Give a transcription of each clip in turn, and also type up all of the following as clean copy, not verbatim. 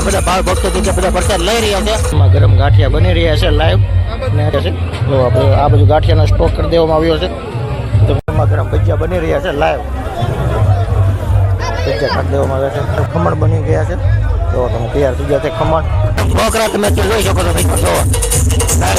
બધા ભાવ ભક્તો બધા પ્રસાદ લઈ રહ્યા છે. ગરમ ગાંઠિયા બની રહ્યા છે લાઈવ ને જો આપણે આ બધું ગાંઠિયાનો સ્ટોક કરી દેવામાં આવ્યો છે. તો ગરમ ભજીયા બની રહ્યા છે લાઈવ ભજીયા કાઢી દેવામાં આવ્યા છે. ખમણ બની ગયા છે તો તમે તૈયાર થઈ ગયા છે. ખમણ ઢોકળા તમે જોઈ શકો છો મિત્રો. જો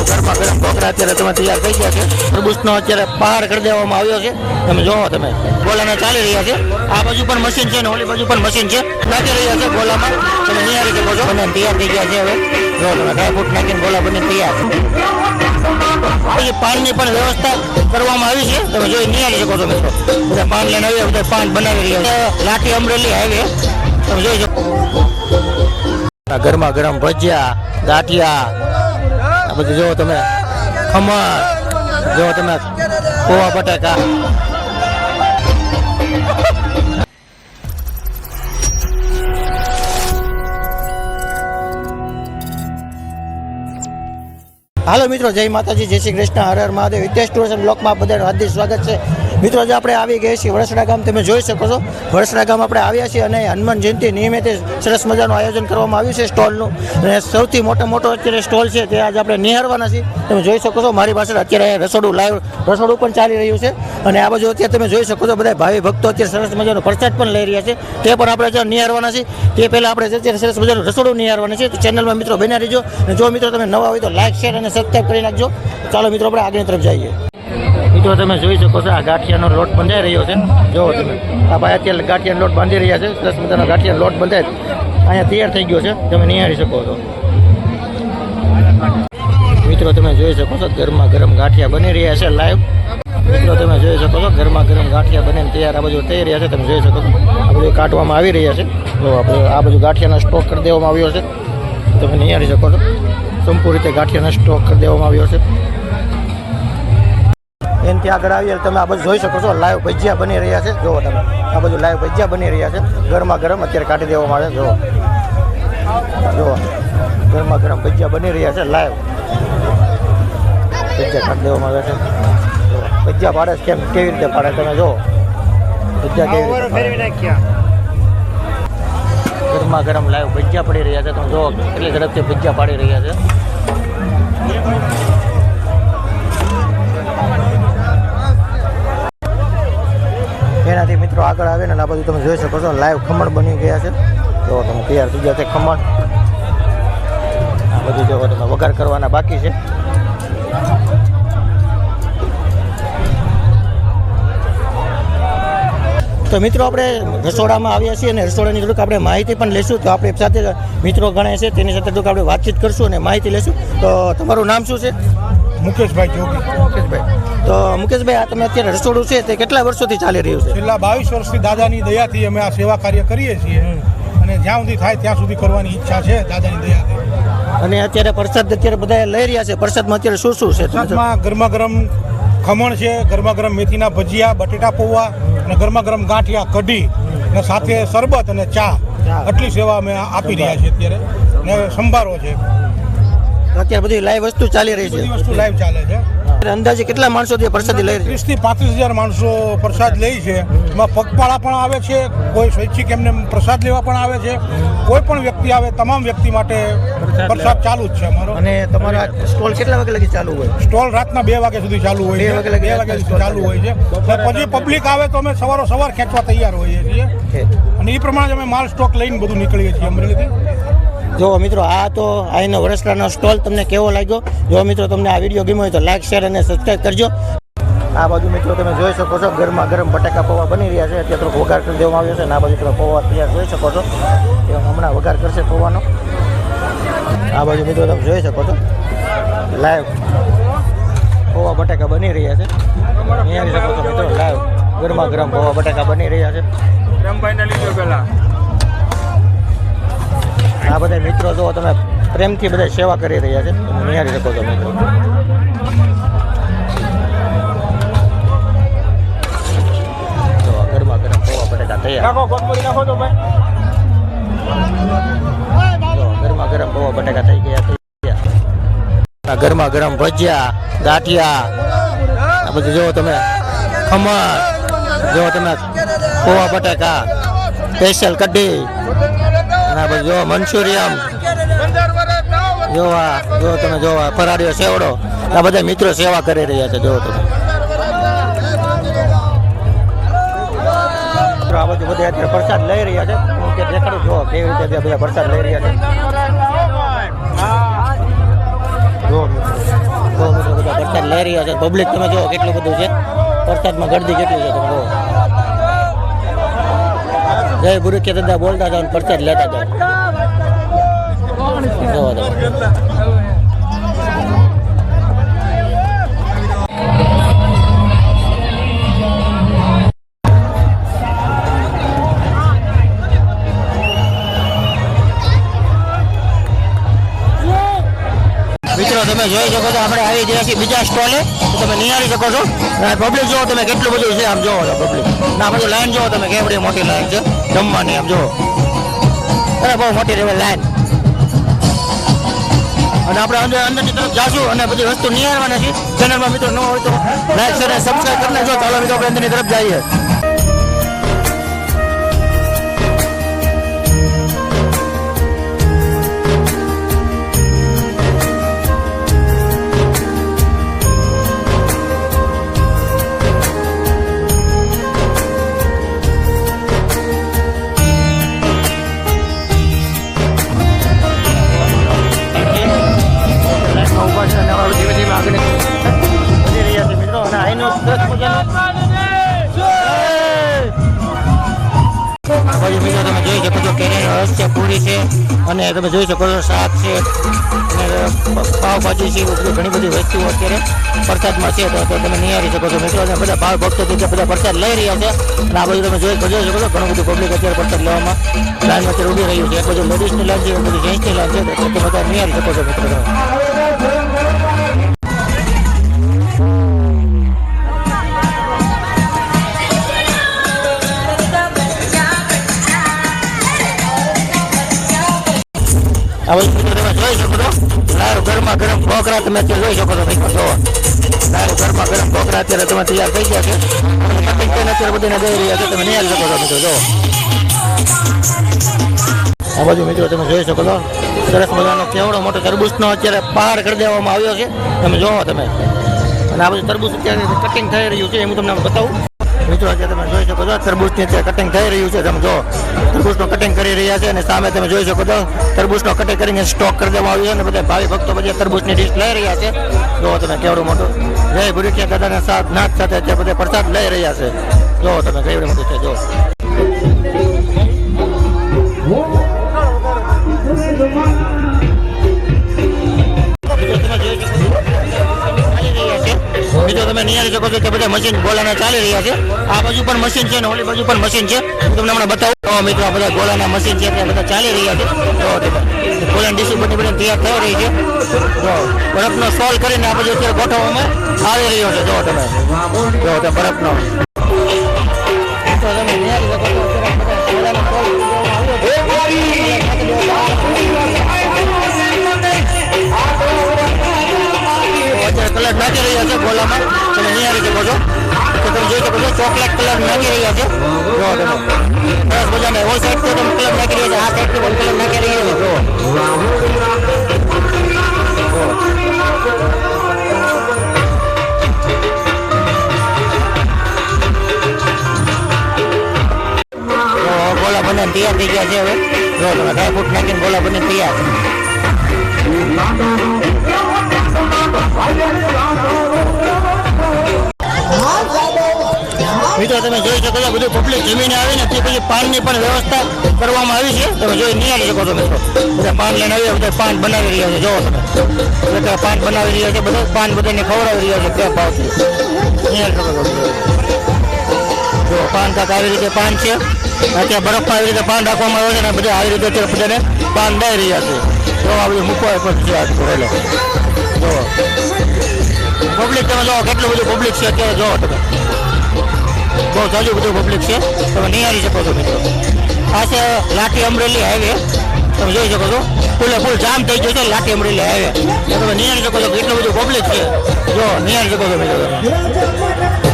ગરમા ગરમ ઢોકળા અત્યારે તમે તૈયાર થઈ ગયા છે. તરબૂચનો અત્યારે પહાડ કરી દેવામાં આવ્યો છે. તમે જોવો તમે ગોલાને ચાલી રહ્યા છે. આ બાજુ પણ મશીન છે ને ઓલી બાજુ પણ મશીન છે. નાખી રહ્યા છે ગોલામાં. તમે નિહાળી શકો છો. અને તૈયાર થઈ ગયા છે. હવે જો તમે ડ્રાયફ્રૂટ નાખીને ગોલા બની તૈયાર. પછી પાનની પણ વ્યવસ્થા કરવામાં આવી છે. તમે જોઈ નિહાળી શકો છો મિત્રો. બધા પાન લઈને આવ્યા, બધા પાન બનાવી રહ્યા છે. લાઠી અમરેલી હાઈવે તમે જોઈ શકો. ગરમા ગરમ ભજીયા ગાંઠિયા આ બધું જો તમે. ખમણ જો તમે. પૌવા બટાકા હાલો મિત્રો, જય માતાજી, જય શ્રી કૃષ્ણ, હર હર મહાદેવ. હિતેશ ટુરિઝમ બ્લોકમાં બધાનું હાર્દિક સ્વાગત છે. મિત્રો આજે આપણે આવી ગયા છીએ વડસડા ગામ. તમે જોઈ શકો છો વડસડા ગામ આપણે આવ્યા છીએ અને હનુમાન જયંતિ નિમિત્તે સરસ મજાનું આયોજન કરવામાં આવ્યું છે સ્ટોલનું. અને સૌથી મોટો અત્યારે સ્ટોલ છે તે આજે આપણે નિહાળવાના છીએ. તમે જોઈ શકો છો મારી પાસે અત્યારે રસોડું લાઈવ રસોડું પણ ચાલી રહ્યું છે. અને આ બાજુ અત્યારે તમે જોઈ શકો છો બધા ભાવિ ભક્તો અત્યારે સરસ મજાનો પ્રસાદ પણ લઈ રહ્યા છે. તે પણ આપણે અત્યારે નિહાળવાના છીએ. તે પહેલાં આપણે અત્યારે સરસ મજાનું રસોડું નિહાળવાના છે. તો ચેનલમાં મિત્રો બન્યા રહેજો. અને જો મિત્રો તમે નવા હોય તો લાઈક શેર અને સબસ્ક્રાઈબ કરી નાખજો. ચાલો મિત્રો આપણે આગળની તરફ જઈએ. મિત્રો તમે જોઈ શકો છો આ ગાંઠિયાનો લોટ બંધાઈ રહ્યો છે. જોવો તમે આ ભાઈ અત્યારે ગાંઠિયાનો લોટ બાંધી રહ્યા છે. સરસ મજાનો ગાંઠિયાનો લોટ બંધાય અહીંયા તૈયાર થઈ ગયો છે. તમે નિહાળી શકો છો મિત્રો. તમે જોઈ શકો છો ગરમા ગરમ ગાંઠિયા બની રહ્યા છે લાઈવ. મિત્રો તમે જોઈ શકો છો ગરમા ગરમ ગાંઠિયા બનીને તૈયાર આ બધું થઈ રહ્યા છે. તમે જોઈ શકો છો આ બધું કાઢવામાં આવી રહ્યા છે. જો આપણે આ બધું ગાંઠિયાનો સ્ટોક કરી દેવામાં આવ્યો છે. તમે નિહાળી શકો છો સંપૂર્ણ રીતે ગાંઠિયાનો સ્ટોક કરી દેવામાં આવ્યો છે. એનાથી આગળ આવીએ તમે આ બધું જોઈ શકો છો લાઈવ ભજીયા બની રહ્યા છે. જુઓ તમે આ બધું લાઈવ ભજીયા બની રહ્યા છે. ગરમા ગરમ અત્યારે કાઢી દેવામાં આવે છે. જુઓ ગરમા ગરમ ભજીયા બની રહ્યા છે લાઈવ ભજીયા કાઢી દેવામાં આવે છે. ભજીયા પાડે કેમ કેવી રીતે પાડે તમે જુઓ ભજીયા કેવી રીતે ગરમા ગરમ લાઈવ ભજીયા પડી રહ્યા છે. તમે જુઓ કેટલી ઝડપથી ભજીયા પાડી રહ્યા છે. એનાથી મિત્રો આગળ આવે ને આ બધું તમે જોઈ શકો છો લાઈવ ખમણ બની ગયા છે. તો તમે તૈયાર થઈ ગયા છે ખમણ. આ બધું જો તમે વઘાર કરવાના બાકી છે. તો મિત્રો આપણે રસોડામાં આવ્યા છીએ અને રસોડાની થોડીક આપણે માહિતી પણ લઈશું. તો આપણે સાથે મિત્રો ગણાય છે તેની સાથે થોડીક આપણે વાતચીત કરશું અને માહિતી લઈશું. તો તમારું નામ શું છે? મુકેશભાઈ જોગી. મુકેશભાઈ, તો મુકેશભાઈ આ તમે અત્યારે રસોડું છે તે કેટલા વર્ષોથી ચાલી રહ્યું છે? છેલ્લા 22 વર્ષથી દાદાની દયાથી અમે આ સેવા કાર્ય કરીએ છીએ અને જ્યાં સુધી થાય ત્યાં સુધી કરવાની ઈચ્છા છે દાદાની દયાથી. અને અત્યારે પ્રસાદ અત્યારે બધા લઈ રહ્યા છે. પ્રસાદમાં અત્યારે શું શું છે? પ્રસાદમાં ગરમા ગરમ ખમણ છે, ગરમા ગરમ મેથીના ભજીયા, બટેટા પૌવા અને ગરમા ગરમ ગાંઠિયા કઢી અને સાથે શરબત અને ચા. આટલી સેવા અમે આપી રહ્યા છીએ અત્યારે. ને સંભારો છે. અત્યારે બધી લાઈવ વસ્તુ ચાલી રહી છે. બધી વસ્તુ લાઈવ ચાલે છે. અંદાજે કેટલા માણસો પ્રસાદી લઈ 30 થી 35,000 માણસો પ્રસાદ લે છે. એમાં પગપાળા પણ આવે છે, કોઈ સ્વૈચ્છિક એમને પ્રસાદ લેવા પણ આવે છે. કોઈ પણ વ્યક્તિ આવે તમામ વ્યક્તિ માટે પ્રસાદ ચાલુ જ છે અમારો. અને તમારા સ્ટોલ કેટલા વાગે લગી ચાલુ હોય? સ્ટોલ રાતના 2 વાગ્યા સુધી ચાલુ હોય છે. 2 વાગ્યા સુધી ચાલુ હોય છે. પછી પબ્લિક આવે તો અમે સવાર ખેંચવા તૈયાર હોઈએ છીએ અને એ પ્રમાણે અમે માલ સ્ટોક લઈને બધું નીકળીએ છીએ અમરેલીથી. જો મિત્રો આ તો અહીંનો વડસડાનો સ્ટોલ તમને કેવો લાગ્યો? જો મિત્રો તમને આ વિડીયો ગમ્યો હોય તો લાઈક શેર અને સબસ્ક્રાઈબ કરજો. આ બાજુ મિત્રો તમે જોઈ શકો છો ગરમા ગરમ બટાકા પૌવા બની રહ્યા છે. અત્યારે થોડોક વઘાર કરી દેવામાં આવ્યો છે. અને આ બાજુ તમે પૌવા તૈયાર જોઈ શકો છો. એ હમણાં વઘાર કરશે પૌવાનો. આ બાજુ મિત્રો તમે જોઈ શકો છો લાઈવ પૌવા બટાકા બની રહ્યા છે. અહીંયા શકો છો મિત્રો લાઈવ ગરમા ગરમ પૌવા બટાકા બની રહ્યા છે. આ બધા મિત્રો જો તમે પ્રેમથી બધા સેવા કરી રહ્યા છે. તમે નિહાળી શકો છો મિત્રો. તો ગરમા ગરમ પૌવા બટાકા તૈયાર. ગરમા ગરમ પૌવા બટાકા થઈ ગયા. ગરમા ગરમ ભજીયા ગાંઠિયા આ બધું જો તમે. ખમણ જો તમે. પૌવા બટાકા સ્પેશિયલ કઢી અને આ બધું જો મંચુરિયમ જોવા જો તમે જોવા ફરારીઓ સેવડો આ બધા મિત્રો સેવા કરી રહ્યા છે જો તમે આ બધું બધા અત્યારે પ્રસાદ લઈ રહ્યા છે હું કે દેખાડું જો કેવી રીતે બધા પ્રસાદ લઈ રહ્યા છે જો મિત્રો બધા પ્રસાદ લઈ રહ્યા છે પબ્લિક તમે જો કેટલું બધું છે પ્રસાદમાં ગરદી કેટલી છે તમે જો જય ગુરુ કે દાદા બોલતા જાઓ પ્રસાદ લેતા જાઓ જોવા દો મિત્રો તમે જોઈ શકો છો આપણે આવી ગયા છીએ બીજા સ્ટોલે તો તમે નિહાળી શકો છો પબ્લિક જોવો તમે કેટલું બધું છે આમ જોવો છો પબ્લિક ના બધું લાઈન જોવો તમે કેવડી મોટી લાઈન છે જમવાની આમ જોવો અરે બહુ મોટી રેવે લાઈન અને આપણે અંદરની તરફ જાશું અને બધી વસ્તુ નિહાળવાના છે ચેનલમાં મિત્રો ન હોય તો લાઈક શેર અને સબસ્ક્રાઈબ કરી નાખજો ચાલો મિત્રો આપણે અંદરની તરફ જઈએ તમે જોઈ શકો છો કેરીનો રસ છે પૂરી છે અને તમે જોઈ શકો છો શાક છે અને પાવભાજી છે ઘણી બધી વસ્તુઓ અત્યારે પ્રસાદમાં છે તો તમે નિહાળી શકો છો મિત્રો બધા ભાવ ભક્તો બધા પ્રસાદ લઈ રહ્યા છે અને આ બધું તમે જોઈ શકો છો ઘણું બધું પબ્લિક અત્યારે પ્રસાદ લેવામાં લાઈનમાં અત્યારે ઉભી રહ્યું છે એક બધું લેડીઝની લાઈન છે એક બધી જેન્ટ્સની લાઈન છે તો બધા નિહાળી શકો છો મિત્રો આ વસ્તુ તમે જોઈ શકો છો લારું ગરમા ગરમ ઢોકળા તમે અત્યારે જોઈ શકો છો મિત્રો જો લારું ગરમા ગરમ ઢોકળા અત્યારે તમે તૈયાર થઈ ગયા છે કટિંગ કરીને અત્યારે બધાને દઈ રહ્યા છે તમે નિહાળી શકો છો મિત્રો જો આ બાજુ મિત્રો તમે જોઈ શકો છો સરસ મજાનો કેવડો મોટો તરબૂચનો અત્યારે પહાડ કરી દેવામાં આવ્યો છે તમે જોવો તમે અને આ બધું તરબૂચ અત્યારે કટિંગ થઈ રહ્યું છે એ હું તમને બતાવું મિત્રો અત્યારે તમે જોઈ શકો છો તરબૂચની અત્યારે કટિંગ થઈ રહ્યું છે તમે જો તરબૂચનું કટિંગ કરી રહ્યા છે અને સામે તમે જોઈ શકો છો તરબૂચનો કટિંગ કરીને સ્ટોક કરી દેવામાં આવ્યો છે અને બધા ભાવિ ભક્તો બધા તરબૂચની ડીશ લઈ રહ્યા છે જો તમે કેવડું મોટું જય ગુરુકિયા દાદાના સાથ નાથ સાથે અત્યારે બધા પ્રસાદ લઈ રહ્યા છે જો તમે કેવડું મોટું છે જો મિત્રો તમે નિહાળી શકો છો કે બધા મશીન ગોલાના ચાલી રહ્યા છે આ બાજુ પણ મશીન છે ને ઓલી બાજુ પણ મશીન છે હું તમને હમણાં બતાવું મિત્રો આ બધા ગોલાના મશીન છે ત્યાં બધા ચાલી રહ્યા છે તો ગોલાની ડીશો બધી બધી તૈયાર થઈ રહી છે તો બરફનો સોલ્વ કરીને આ બાજુ અત્યારે ગોઠવવામાં આવી રહ્યો છે જો તમે બરફનો તો તમે નિહાળી શકો છો અત્યારે બધા ગોલાનો સોલ્વ કલર નાખી રહ્યા છે ગોલામાં તમે નિહાળી શકો છો તો તમે જોઈ શકો છો ચોકલેટ કલર નાખી રહ્યા છે જો તમે સરસ મજાને ઓલ સાઈડ તો તમે કલર નાખી રહ્યા છે આ સાઈડ પણ કલર નાખી રહ્યા છે ગોલા બને તૈયાર થઈ ગયા છે હવે જો તમે ડ્રાયફ્રૂટ નાખીને ગોલા બને તૈયાર મિત્રો તમે જોઈ શકો છો બધું પબ્લિક જમીને આવીને તે પછી પાનની પણ વ્યવસ્થા કરવામાં આવી છે તમે જોઈ નિહાળી શકો છો મિત્રો બધા પાન લઈને આવ્યા બધા પાન બનાવી રહ્યા છે જોવો તમે બધા પાન બનાવી રહ્યા છે બધા પાન બધાને ખવડાવી રહ્યા છે ત્યાં ભાવથી નિહાળી શકો છો જો પાન કાંક આવી રીતે પાન છે અત્યારે બરફમાં આવી રીતે પાન રાખવામાં આવે છે ને બધા આવી રીતે અત્યારે બધાને પાન દઈ રહ્યા છે તો આ બધું મૂકવા પણ છે આ રહેલો જો પબ્લિક તમે જો કેટલું બધું પબ્લિક છે અત્યારે જોવો તમે બહુ જાજુ બધું પબ્લિક છે તમે નિહાળી શકો છો મિત્રો આ છે લાઠી અમરેલી હાઈવે તમે જોઈ શકો છો ફૂલે ફૂલ જામ થઈ ગયો છે લાઠી અમરેલી હાઈવે તમે નિહાળી શકો છો કેટલું બધું પબ્લિક છે જો નિહાળી શકો છો મિત્રો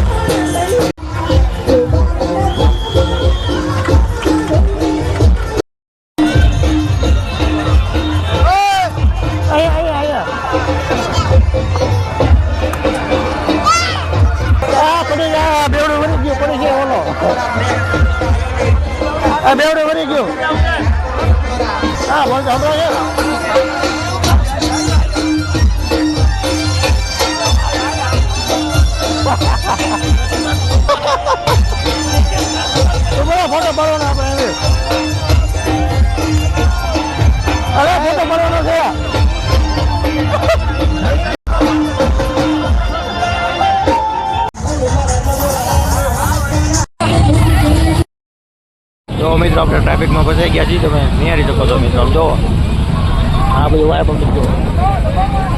આ બેવડે વળી ગયો હા બોલ સાંભળો છે તો બોલો ફોટો પાડવાનો આપણે અરે ફોટો પાડવાનો છે જો મિત્રો આપણે ટ્રાફિકમાં ફસાઈ ગયા છીએ તમે નિહાળી શકો છો મિત્રો જો આ બધું વાય પબ્લિક જો